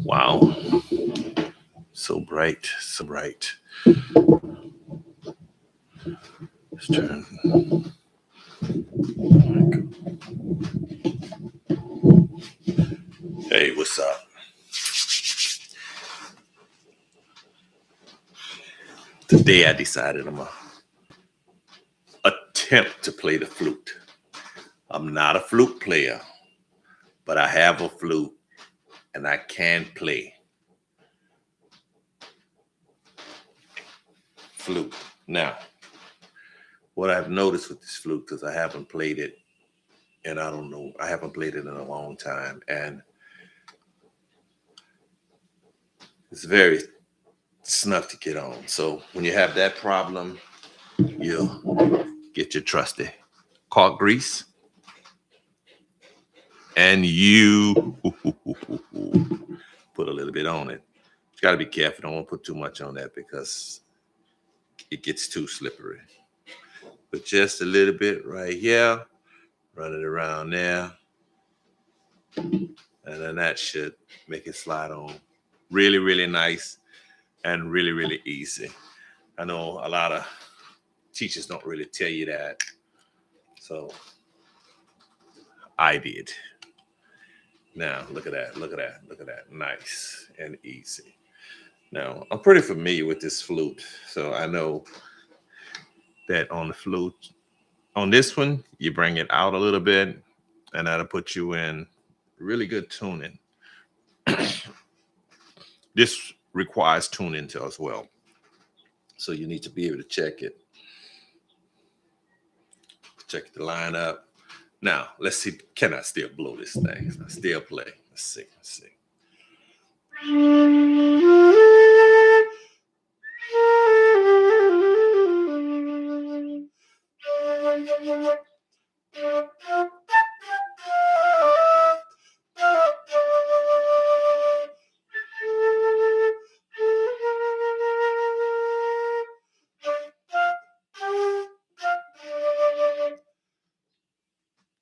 Wow. So bright, so bright. Let's turn. Hey, what's up? Today I decided I'm going to attempt to play the flute. I'm not a flute player, but I have a flute and I can play flute. Now, what I've noticed with this flute, because I haven't played it, and I don't know, I haven't played it in a long time, and it's very snug to get on. So when you have that problem, you'll get your trusty caulk grease, and you put a little bit on it. You got to be careful. Don't want to put too much on that because it gets too slippery. But just a little bit right here, run it around there, and then that should make it slide on really, really nice and really, really easy. I know a lot of teachers don't really tell you that, so I did. Now, look at that, look at that, look at that. Nice and easy. Now, I'm pretty familiar with this flute, so I know that on the flute, on this one, you bring it out a little bit, and that'll put you in really good tuning. This requires tuning to as well. So you need to be able to check it. Check the line up. Now, let's see, can I still blow this thing? Can I still play? Let's see, let's see.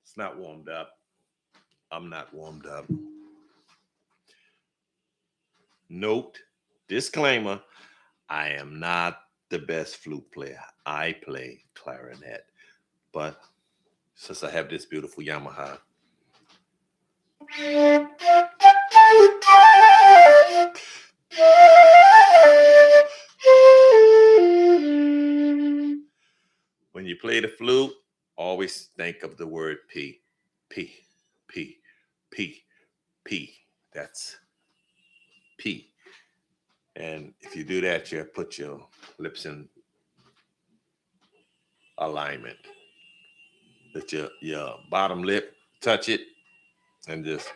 It's not warmed up. I'm not warmed up. Note, disclaimer, I am not the best flute player. I play clarinet. But since I have this beautiful Yamaha, when you play the flute, always think of the word P, P, P, P, P. That's P. And if you do that, you put your lips in alignment. Let your bottom lip touch it and just.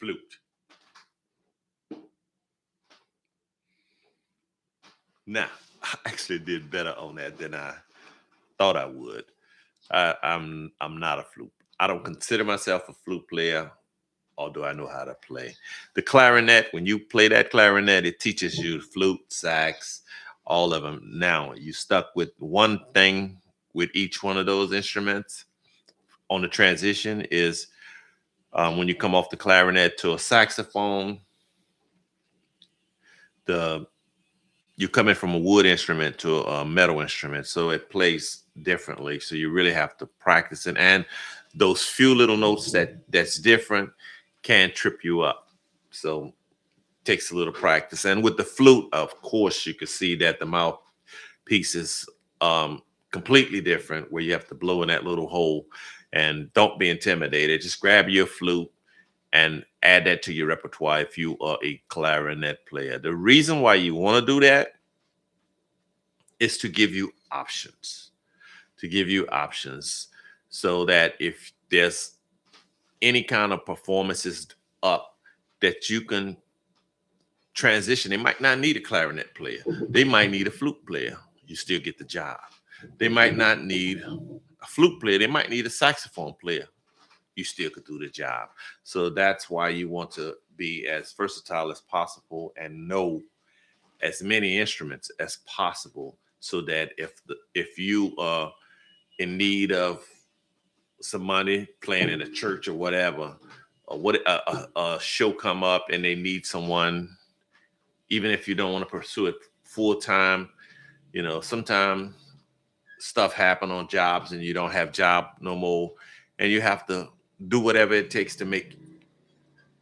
Flute. Now, I actually did better on that than I thought I would. I'm not a flute. I don't consider myself a flute player. or do I know how to play? The clarinet, when you play that clarinet, it teaches you flute, sax, all of them. Now you stuck with one thing with each one of those instruments on the transition is when you come off the clarinet to a saxophone, the you're coming from a wood instrument to a metal instrument, so it plays differently. So you really have to practice it, and those few little notes that's different can trip you up. So takes a little practice. And with the flute, of course, you can see that the mouthpiece is completely different, where you have to blow in that little hole. And don't be intimidated. Just grab your flute and add that to your repertoire if you are a clarinet player. The reason why you want to do that is to give you options, so that if there's any kind of performances up, that you can transition. They might not need a clarinet player. They might need a flute player. You still get the job. They might not need a flute player. They might need a saxophone player. You still could do the job. So that's why you want to be as versatile as possible and know as many instruments as possible, so that if you are in need of some money playing in a church or whatever, or a show come up and they need someone, even if you don't want to pursue it full time, sometimes stuff happen on jobs and you don't have job no more, and you have to do whatever it takes to make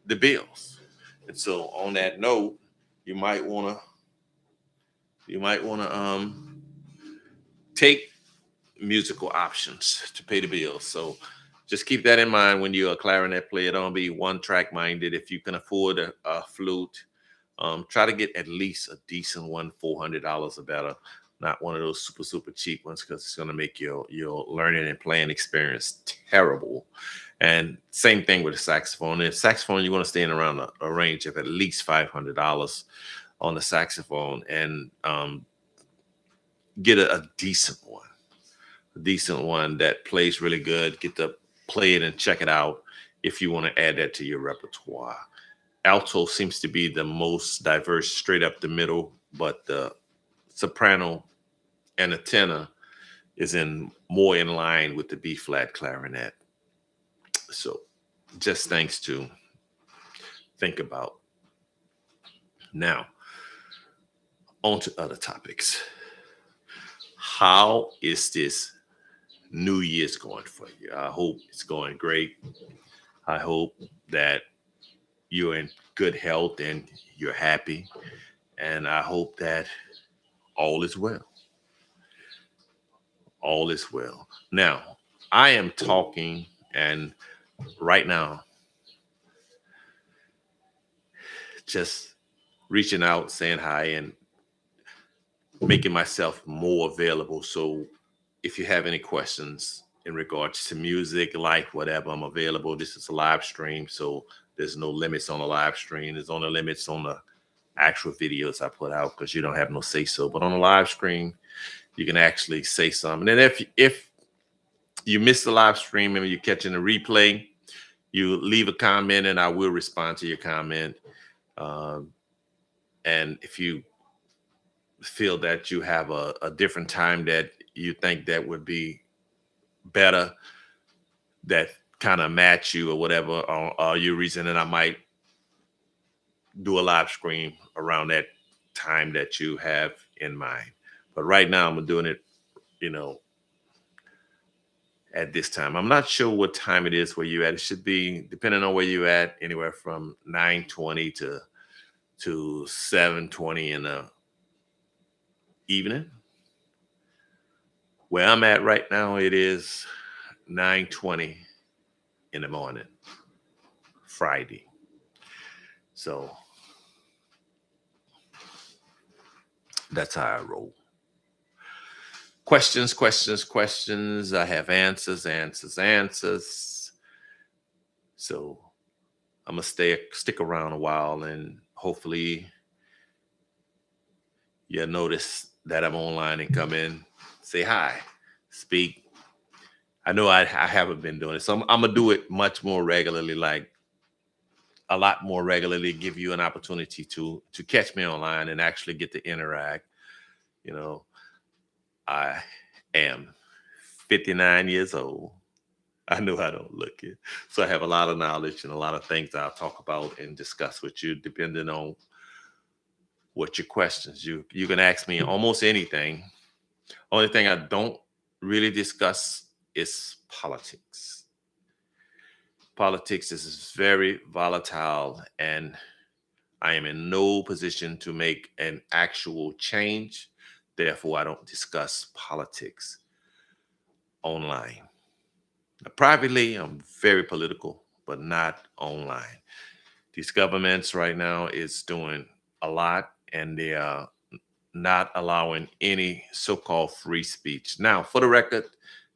the bills. And so on that note, you might want to take musical options to pay the bills. So just keep that in mind when you're a clarinet player. Don't be one track minded. If you can afford a flute, try to get at least a decent one, $400 or better, not one of those super cheap ones, because it's going to make your learning and playing experience terrible. And same thing with the saxophone. The saxophone, you want to stay in around a range of at least $500 on the saxophone, and get a decent one that plays really good. Get to play it and check it out if you want to add that to your repertoire. Alto seems to be the most diverse straight up the middle, but the soprano and the tenor is more in line with the B flat clarinet. So just things to think about. Now, on to other topics. How is this New Year's going for you? I hope it's going great. I hope that you're in good health and you're happy. And I hope that all is well. All is well. Now, I am talking, and right now, just reaching out, saying hi, and making myself more available. So if you have any questions in regards to music, life, whatever, I'm available. This is a live stream, so there's no limits on the live stream. There's only limits on the actual videos I put out, because you don't have no say so. But on the live stream, you can actually say something. And if you miss the live stream and you're catching a replay, you leave a comment and I will respond to your comment. And if you feel that you have a different time that you think that would be better, that kind of match you or whatever, or your reason, and I might do a live stream around that time that you have in mind. But right now I'm doing it, at this time. I'm not sure what time it is where you at. It should be, depending on where you at, anywhere from 9:20 to 7:20 in the evening. Where I'm at right now, it is 9:20 in the morning, Friday. So that's how I roll. Questions. I have answers. So I'm gonna stick around a while, and hopefully you'll notice that I'm online and come in, say hi, speak. I know I haven't been doing it, so I'm gonna do it much more regularly, like a lot more regularly, give you an opportunity to catch me online and actually get to interact. You know, I am 59 years old. I know I don't look it. So I have a lot of knowledge and a lot of things I'll talk about and discuss with you, depending on what your questions. You can ask me almost anything. Only thing I don't really discuss is politics. Politics is very volatile, and I am in no position to make an actual change. Therefore, I don't discuss politics online. Now, privately, I'm very political, but not online. These governments right now is doing a lot, and they are not allowing any so-called free speech. Now, for the record,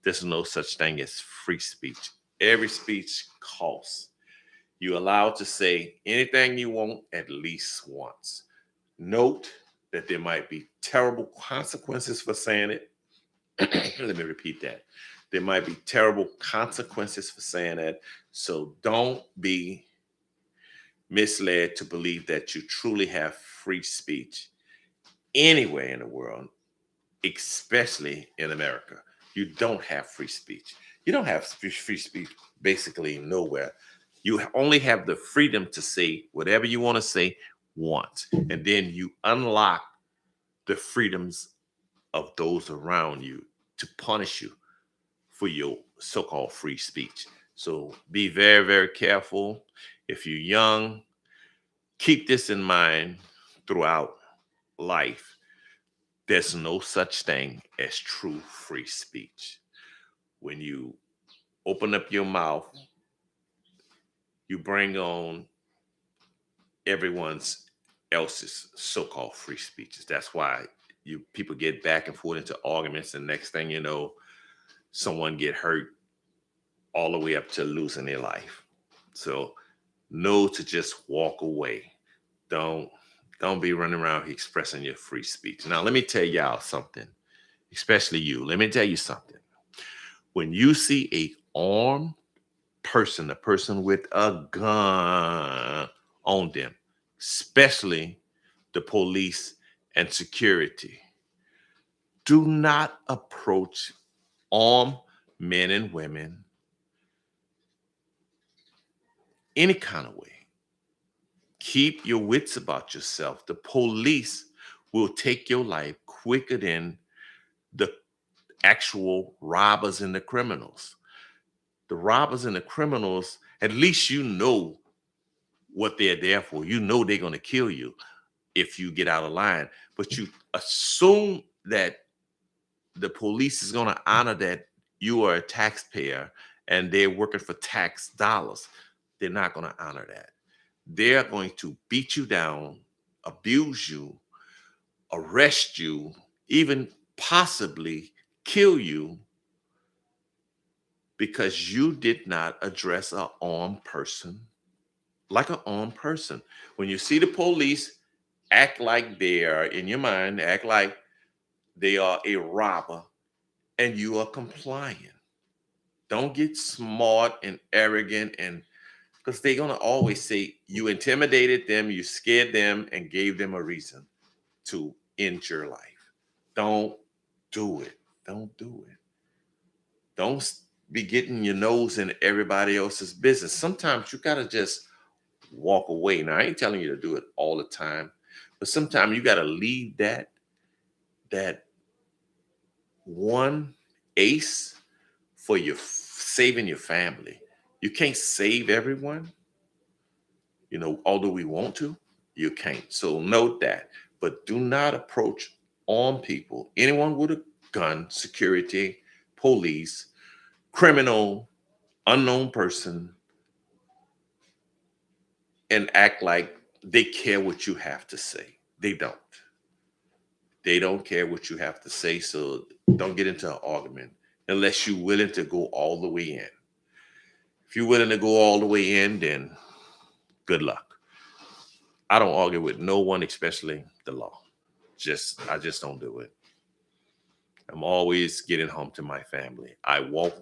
there's no such thing as free speech. Every speech costs. You're allowed to say anything you want at least once. Note that there might be terrible consequences for saying it. Let me repeat that. There might be terrible consequences for saying that. So don't be misled to believe that you truly have free speech anywhere in the world, especially in America. You don't have free speech. You don't have free speech basically nowhere. You only have the freedom to say whatever you want to say once, and then you unlock the freedoms of those around you to punish you for your so-called free speech. So be very, very careful. If you're young, keep this in mind throughout life. There's no such thing as true free speech. When you open up your mouth, you bring on everyone's else's so-called free speeches. That's why you people get back and forth into arguments, and next thing you know, someone get hurt all the way up to losing their life. So know to just walk away. Don't don't be running around expressing your free speech. Now let me tell y'all something, especially you. Let me tell you something. When you see a armed person, a person with a gun on them, especially the police and security, do not approach armed men and women any kind of way. Keep your wits about yourself. The police will take your life quicker than the actual robbers and the criminals. The robbers and the criminals, at least you know what they're there for. You know they're going to kill you if you get out of line. But you assume that the police is going to honor that you are a taxpayer and they're working for tax dollars. They're not going to honor that. They're going to beat you down, abuse you, arrest you, even possibly kill you because you did not address an armed person like an armed person. When you see the police, act like they are in your mind, act like they are a robber and you are compliant. Don't get smart and arrogant, and because they're going to always say you intimidated them, you scared them, and gave them a reason to end your life. Don't do it. Don't do it. Don't be getting your nose in everybody else's business. Sometimes you got to just walk away. Now, I ain't telling you to do it all the time, but sometimes you got to leave that one ace for your saving your family. You can't save everyone, although we want to, you can't. So note that. But do not approach armed people, anyone with a gun, security, police, criminal, unknown person, and act like they care what you have to say. They don't. They don't care what you have to say. So don't get into an argument unless you're willing to go all the way in. If you're willing to go all the way in, then good luck. I don't argue with no one, especially the law. I just don't do it. I'm always getting home to my family. I walk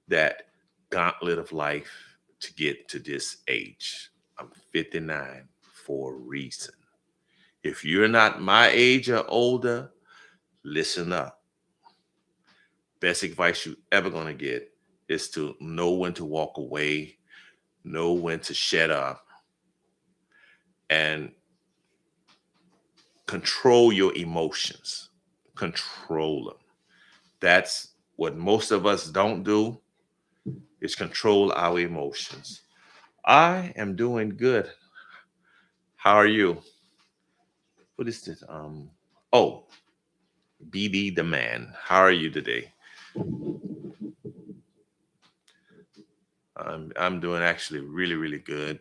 that gauntlet of life to get to this age. I'm 59 for a reason. If you're not my age or older, listen up. Best advice you ever going to get is to know when to walk away, know when to shut up, and control your emotions. Control them. That's what most of us don't do, is control our emotions. I am doing good. How are you? What is this? Oh, BD the man. How are you today? I'm doing actually really, really good.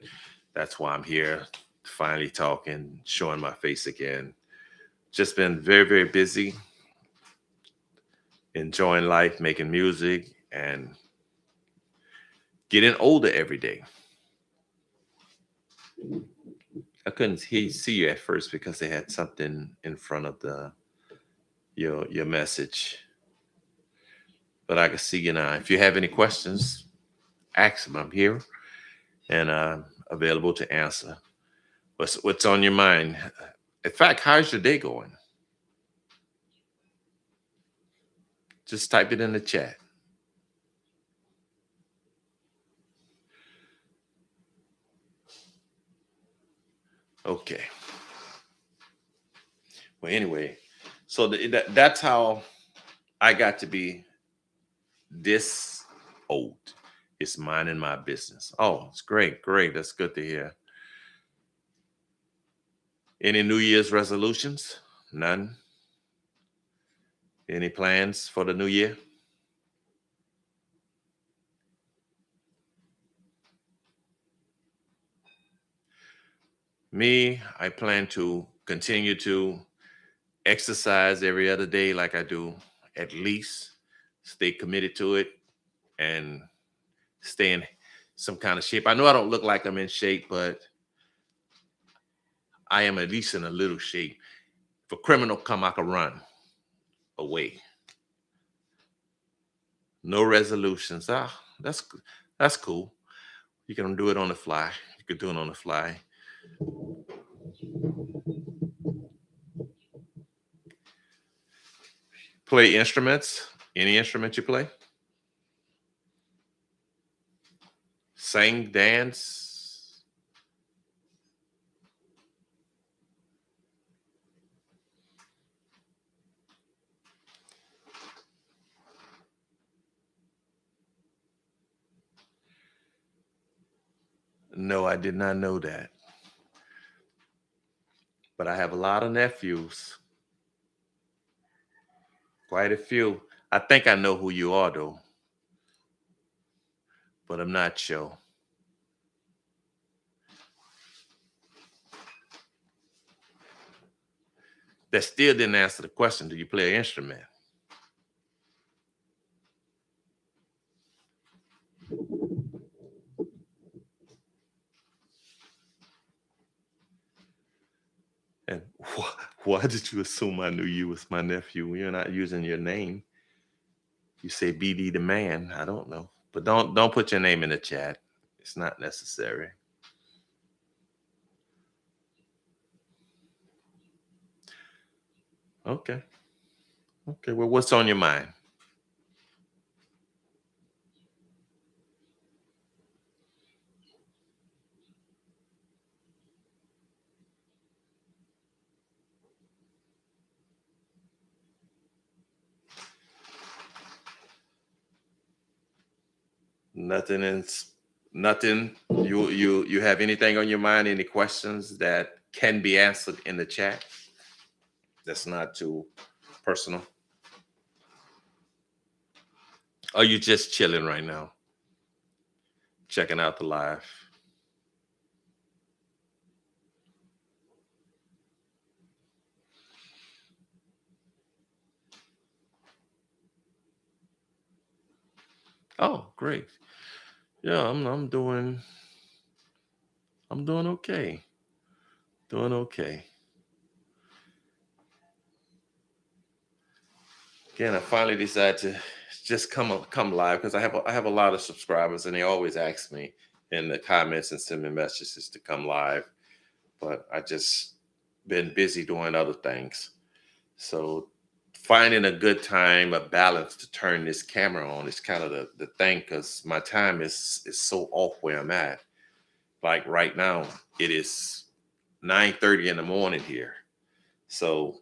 That's why I'm here, finally talking, showing my face again. Just been very, very busy, enjoying life, making music, and getting older every day. I couldn't see you at first because they had something in front of the your message, but I can see you now. If you have any questions, ask them. I'm here and I'm available to answer. What's on your mind? In fact, how's your day going? Just type it in the chat. Okay. Well, anyway, so that's how I got to be this old. It's minding my business. Oh, it's great, great. That's good to hear. Any New Year's resolutions? None. Any plans for the new year? Me, I plan to continue to exercise every other day like I do, at least stay committed to it and stay in some kind of shape. I know I don't look like I'm in shape, but I am at least in a little shape. If a criminal come, I can run away. No resolutions. That's cool. You can do it on the fly. You can do it on the fly. Play instruments. Any instrument you play? Sing, dance. No, I did not know that. But I have a lot of nephews, quite a few. I think I know who you are, though, but I'm not sure. That still didn't answer the question. Do you play an instrument? And why did you assume I knew you was my nephew? You're not using your name. You say BD the man. I don't know, but don't put your name in the chat. It's not necessary. Okay. Okay. Well, what's on your mind? Nothing in nothing. You have anything on your mind? Any questions that can be answered in the chat? That's not too personal. Are you just chilling right now? Checking out the live. Oh, great. Yeah, I'm doing okay. Doing okay. Again, I finally decided to just come live because I have a lot of subscribers and they always ask me, in the comments and send me messages to come live. But I just been busy doing other things. So finding a good time, a balance to turn this camera on is kind of the thing, because my time is so off where I'm at. Like right now, it is 9:30 in the morning here. So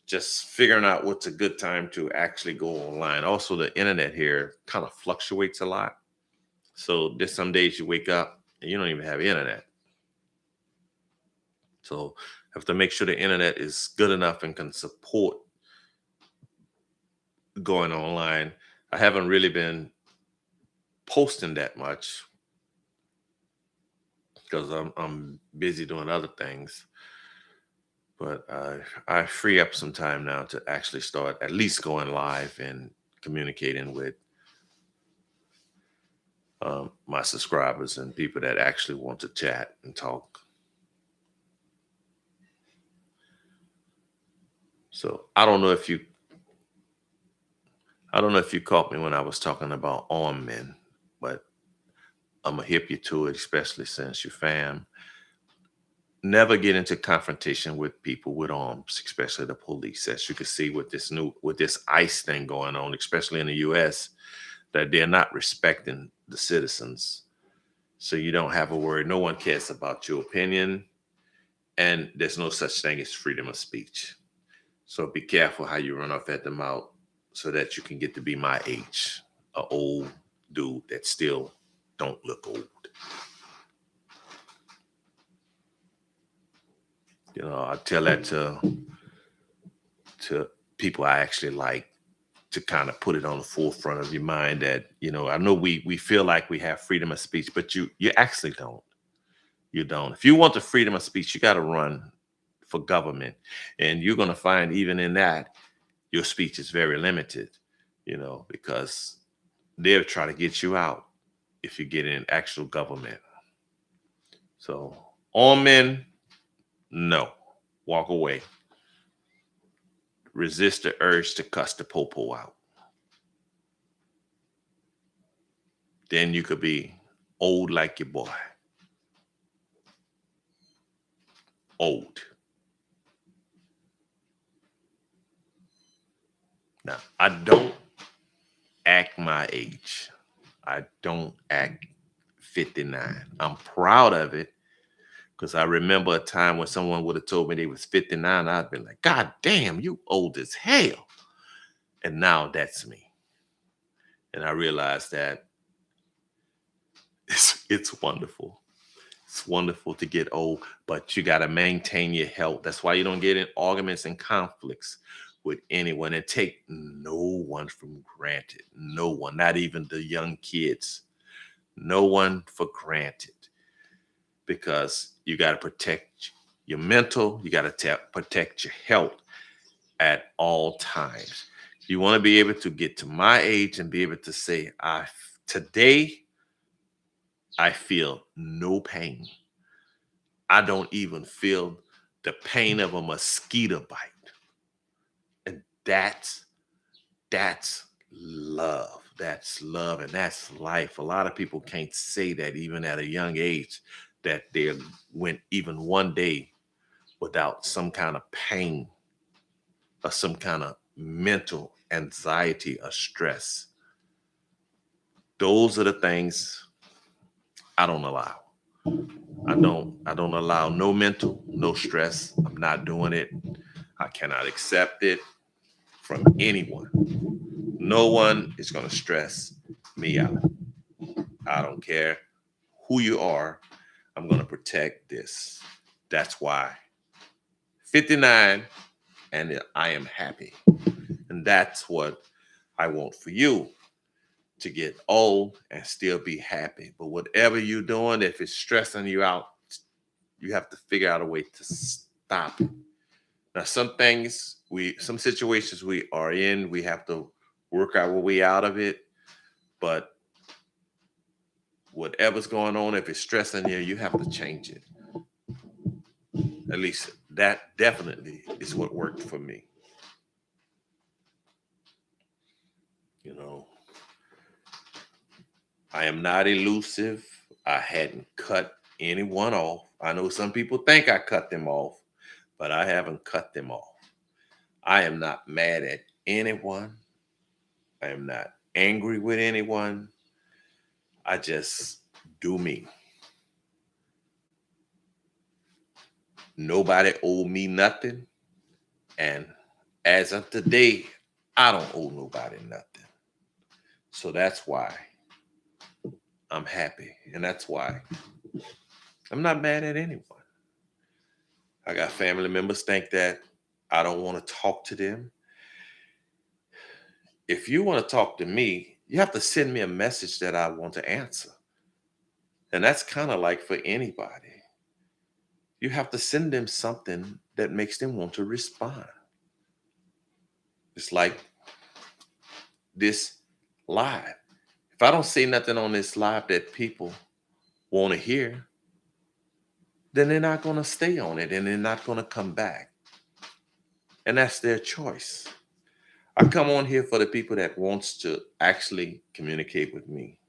just figuring out what's a good time to actually go online. Also, the internet here kind of fluctuates a lot. So there's some days you wake up and you don't even have internet. So have to make sure the internet is good enough and can support going online. I haven't really been posting that much because I'm busy doing other things. But I free up some time now to actually start at least going live and communicating with my subscribers and people that actually want to chat and talk. So I don't know if you caught me when I was talking about armed men, but I'm gonna hip you to it, especially since you're fam. Never get into confrontation with people with arms, especially the police. As you can see with this ICE thing going on, especially in the US, that they're not respecting the citizens. So you don't have a word. No one cares about your opinion, and there's no such thing as freedom of speech. So be careful how you run off at the mouth so that you can get to be my age, a old dude that still don't look old. You know, I tell that to people I actually like, to kind of put it on the forefront of your mind that, I know we feel like we have freedom of speech, but you actually don't. You don't. If you want the freedom of speech, you got to run for government. And you're going to find even in that, your speech is very limited, because they'll try to get you out if you get in actual government. So, all men, no, walk away. Resist the urge to cuss the popo out. Then you could be old like your boy. Old. Now, I don't act my age. I don't act 59. I'm proud of it, because I remember a time when someone would have told me they was 59. I'd been like, God damn, you old as hell. And now that's me. And I realized that it's wonderful. It's wonderful to get old, but you got to maintain your health. That's why you don't get in arguments and conflicts with anyone, and take no one from granted. No one, not even the young kids. No one for granted, because you got to protect your mental, you got to protect your health at all times. You want to be able to get to my age and be able to say, today I feel no pain. I don't even feel the pain of a mosquito bite. And that's love. That's love, and that's life. A lot of people can't say that even at a young age, that they went even one day without some kind of pain or some kind of mental anxiety or stress. Those are the things I don't allow. I don't allow no mental, no stress. I'm not doing it. I cannot accept it from anyone. No one is going to stress me out. I don't care who you are. I'm going to protect this. That's why 59, and I am happy. And that's what I want for you, to get old and still be happy. But whatever you're doing, if it's stressing you out, you have to figure out a way to stop it. Now, some situations we are in, we have to work our way out of it. But whatever's going on, if it's stressing you, you have to change it. At least that definitely is what worked for me. You know, I am not elusive. I hadn't cut anyone off. I know some people think I cut them off, but I haven't cut them off. I am not mad at anyone. I am not angry with anyone. I just do me. Nobody owe me nothing. And as of today, I don't owe nobody nothing. So that's why I'm happy. And that's why I'm not mad at anyone. I got family members think that I don't want to talk to them. If you want to talk to me, you have to send me a message that I want to answer. And that's kind of like for anybody. You have to send them something that makes them want to respond. It's like this live. If I don't say nothing on this live that people want to hear, then they're not going to stay on it and they're not going to come back. And that's their choice. I come on here for the people that wants to actually communicate with me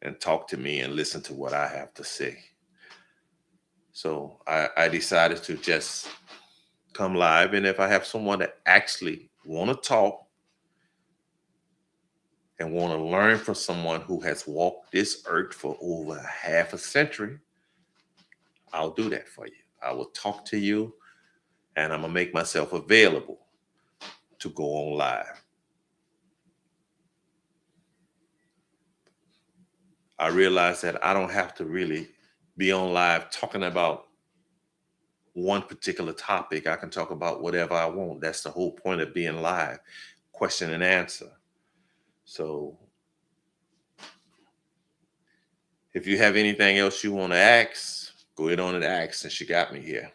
and talk to me and listen to what I have to say. So I decided to just come live. And if I have someone that actually want to talk and want to learn from someone who has walked this earth for over half a century, I'll do that for you. I will talk to you and I'm going to make myself available to go on live. I realize that I don't have to really be on live talking about one particular topic. I can talk about whatever I want. That's the whole point of being live, question and answer. So if you have anything else you want to ask, go ahead on and ask since you got me here.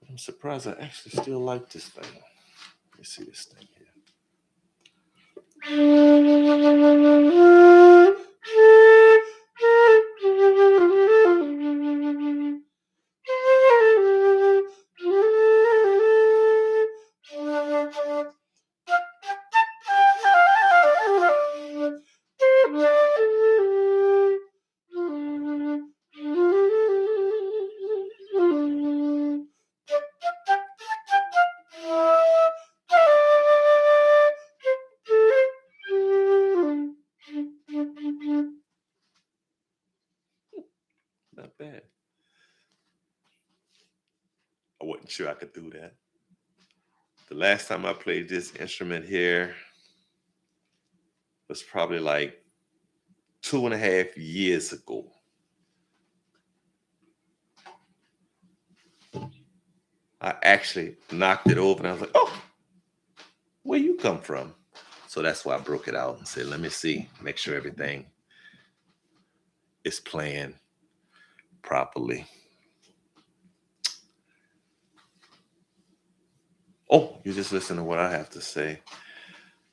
I'm surprised I actually still like this thing. Let me see this thing here. Not bad. I wasn't sure I could do that. The last time I played this instrument here was probably like 2.5 years ago. I actually knocked it over and I was like, oh, where you come from? So that's why I broke it out and said, let me see, make sure everything is playing properly. Oh, you just listen to what I have to say.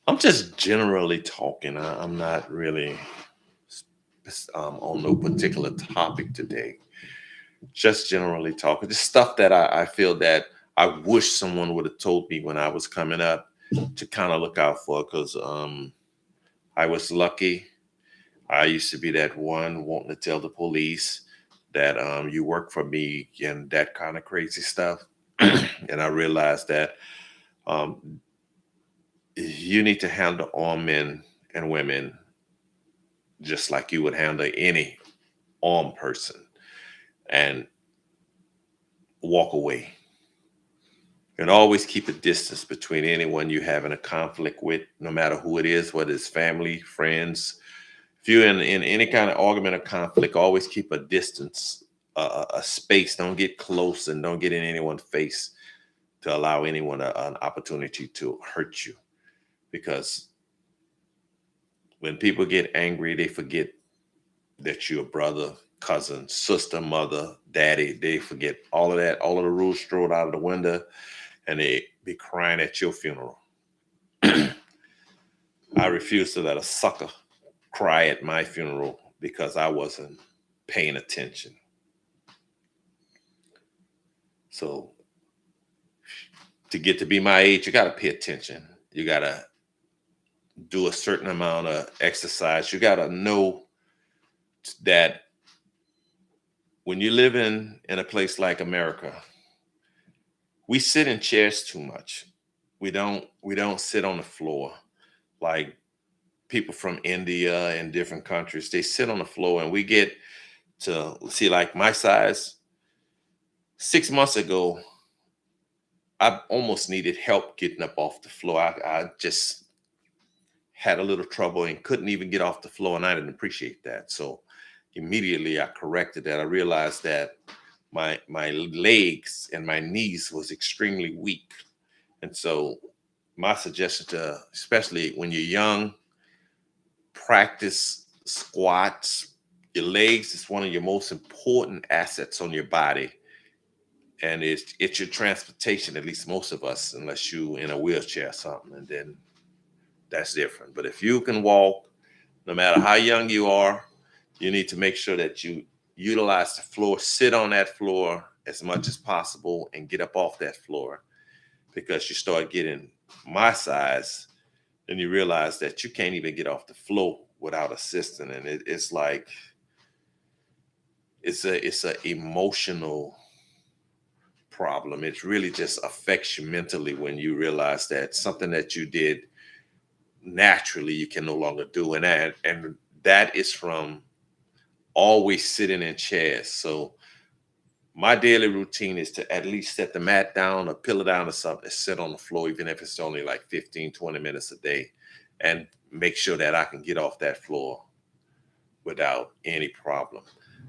I'm just generally talking. I'm not really on no particular topic today. Just generally talking. Just stuff that I feel that I wish someone would have told me when I was coming up to kind of look out for, because I was lucky. I used to be that one wanting to tell the police that you work for me and that kind of crazy stuff. And I realized that you need to handle all men and women just like you would handle any armed person and walk away. And always keep a distance between anyone you're having a conflict with, no matter who it is, whether it's family, friends. If you're in any kind of argument or conflict, always keep a distance, a space. Don't get close and don't get in anyone's face to allow anyone an opportunity to hurt you. Because when people get angry, they forget that you're a brother, cousin, sister, mother, daddy. They forget all of that, all of the rules thrown out of the window, and they be crying at your funeral. I refuse to let a sucker cry at my funeral because I wasn't paying attention. So to get to be my age, you got to pay attention. You got to do a certain amount of exercise. You got to know that when you live in a place like America, we sit in chairs too much. We don't sit on the floor like people from India and different countries. They sit on the floor, and we get to see, like my size. 6 months ago, I almost needed help getting up off the floor. I just had a little trouble and couldn't even get off the floor, and I didn't appreciate that. So immediately I corrected that. I realized that my legs and my knees was extremely weak. And so my suggestion to, especially when you're young, practice squats. Your legs is one of your most important assets on your body. And it's your transportation, at least most of us, unless you in a wheelchair or something, and then that's different. But if you can walk, no matter how young you are, you need to make sure that you utilize the floor, sit on that floor as much as possible, and get up off that floor. Because you start getting my size, and you realize that you can't even get off the floor without assisting. And it's like it's a emotional problem. It really just affects you mentally when you realize that something that you did naturally you can no longer do. And that is from always sitting in chairs. So my daily routine is to at least set the mat down or pillow down or something, sit on the floor, even if it's only like 15, 20 minutes a day, and make sure that I can get off that floor without any problem.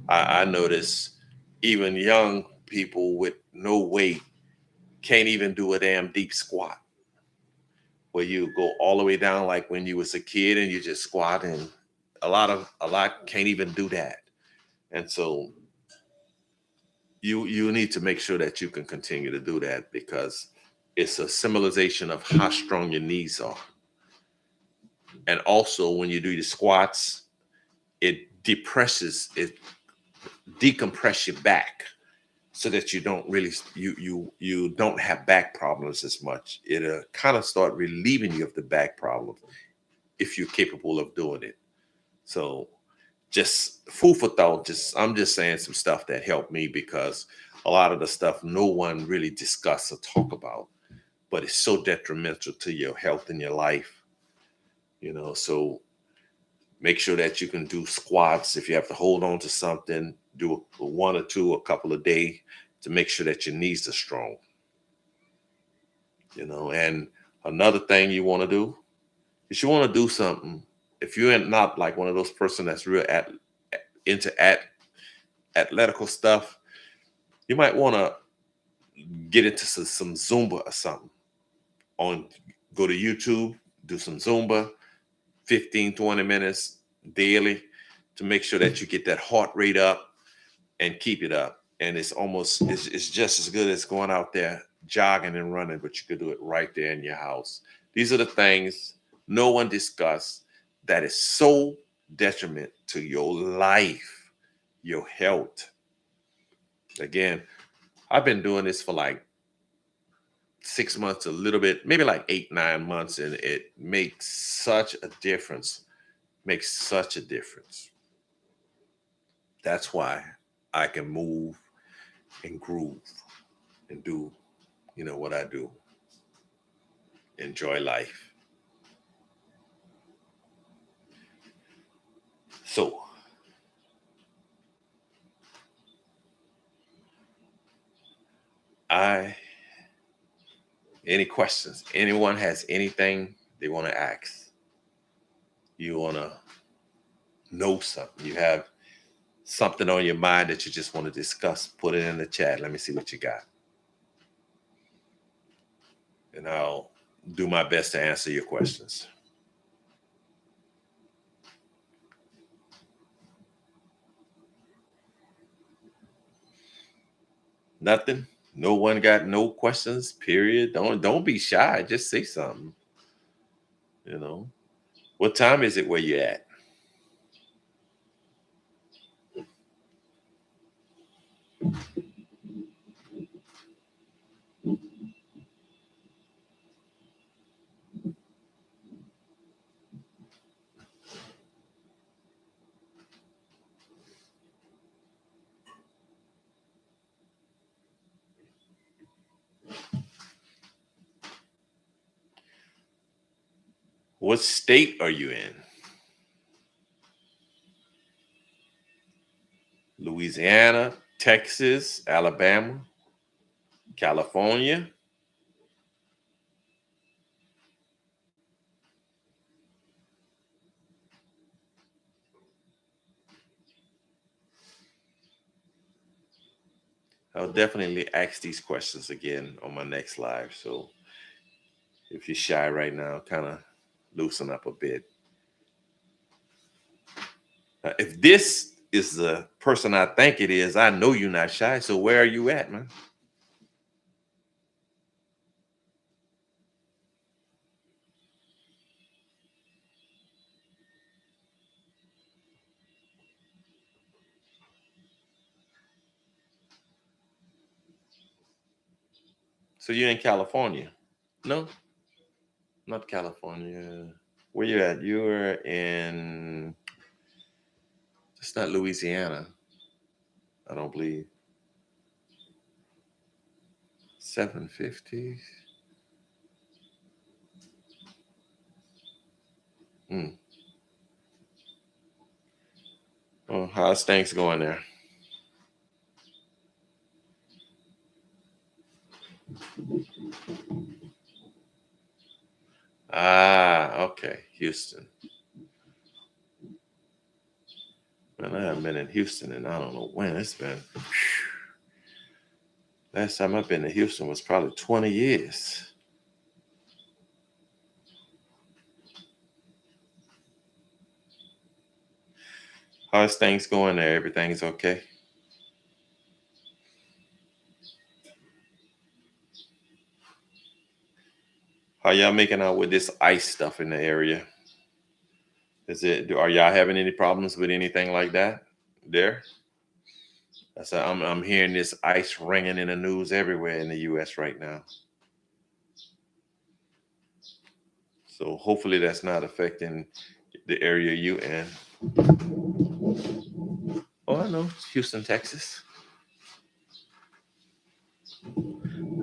I notice even young people with no weight can't even do a damn deep squat, where you go all the way down like when you was a kid and you just squat, and a lot can't even do that. And so you need to make sure that you can continue to do that, because it's a symbolization of how strong your knees are. And also when you do the squats, it decompress your back, so that you don't really you don't have back problems as much. It'll kind of start relieving you of the back problem if you're capable of doing it. So just food for thought. Just I'm just saying some stuff that helped me, because a lot of the stuff no one really discuss or talk about, but it's so detrimental to your health and your life. So make sure that you can do squats. If you have to hold on to something, do one or two a couple of days to make sure that your knees are strong. And another thing you want to do is you want to do something. If you're not like one of those person that's real into athletic stuff, you might want to get into some Zumba or something. On Go to YouTube, do some Zumba, 15, 20 minutes daily, to make sure that you get that heart rate up and keep it up. And it's just as good as going out there jogging and running, but you could do it right there in your house. These are the things no one discuss that is so detriment to your life, your health. Again, I've been doing this for like 6 months, a little bit, maybe like 8, 9 months, and it makes such a difference. Makes such a difference. That's why I can move and groove and do, what I do. Enjoy life. So, I any questions? Anyone has anything they want to ask? You want to know something? You have something on your mind that you just want to discuss? Put it in the chat. Let me see what you got, and I'll do my best to answer your questions. Nothing. No one got no questions. Period. Don't be shy. Just say something. You know. What time is it where you at? What state are you in? Louisiana, Texas, Alabama, California. I'll definitely ask these questions again on my next live. So if you're shy right now, kind of loosen up a bit. If this is the person I think it is, I know you're not shy. So where are you at, man? So you're in California? No, not California. Where you at? You're in. It's not Louisiana. I don't believe. 750. Hmm. Oh, how's things going there? Ah, okay, Houston. Man, I haven't been in Houston and I don't know when it's been. Last time I've been to Houston was probably 20 years. How's things going there? Everything's okay? How y'all making out with this ice stuff in the area? Are y'all having any problems with anything like that there? I'm hearing this ice ringing in the news everywhere in the US right now. So hopefully that's not affecting the area you in. Oh, I know. It's Houston, Texas.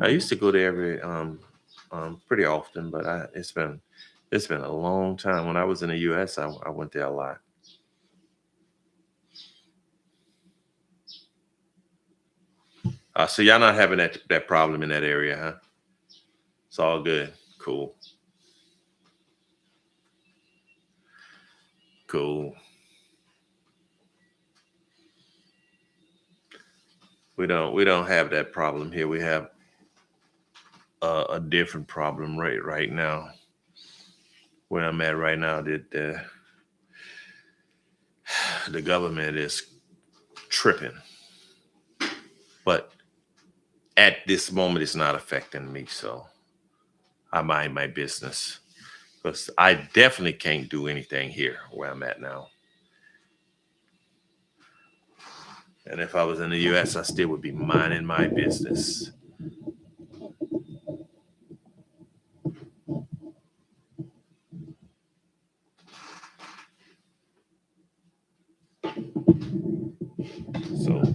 I used to go there pretty often, but it's been a long time. When I was in the US, I went there a lot. So y'all not having that problem in that area, huh? It's all good. Cool. Cool. We don't have that problem here. We have a different problem right now. Where I'm at right now, that the government is tripping, but at this moment, it's not affecting me. So I mind my business because I definitely can't do anything here where I'm at now. And if I was in the US, I still would be minding my business. So,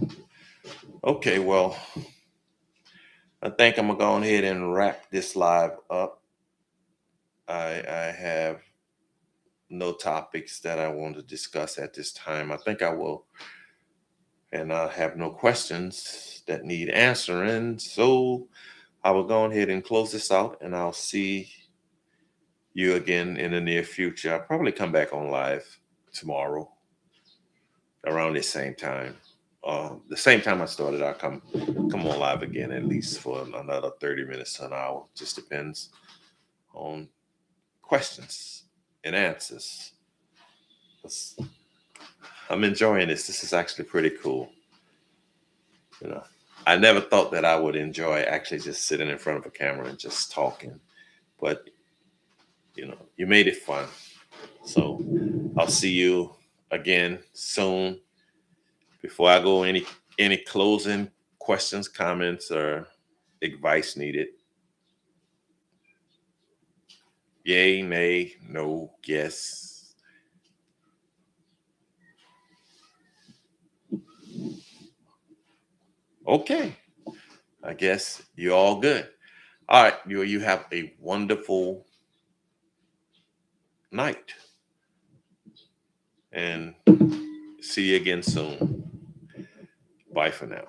okay, well, I think I'm gonna go ahead and wrap this live up. I have no topics that I want to discuss at this time. I think I will, and I have no questions that need answering. So I will go ahead and close this out, and I'll see you again in the near future. I'll probably come back on live tomorrow around the same time. The same time I started, I'll come on live again at least for another 30 minutes to an hour. Just depends on questions and answers. I'm enjoying this. This is actually pretty cool. You know, I never thought that I would enjoy actually just sitting in front of a camera and just talking, but you made it fun. So I'll see you again soon. Before I go, any closing questions, comments, or advice needed? Yay, nay, no, yes. Okay. I guess you're all good. All right. You have a wonderful night. And see you again soon. Bye for now.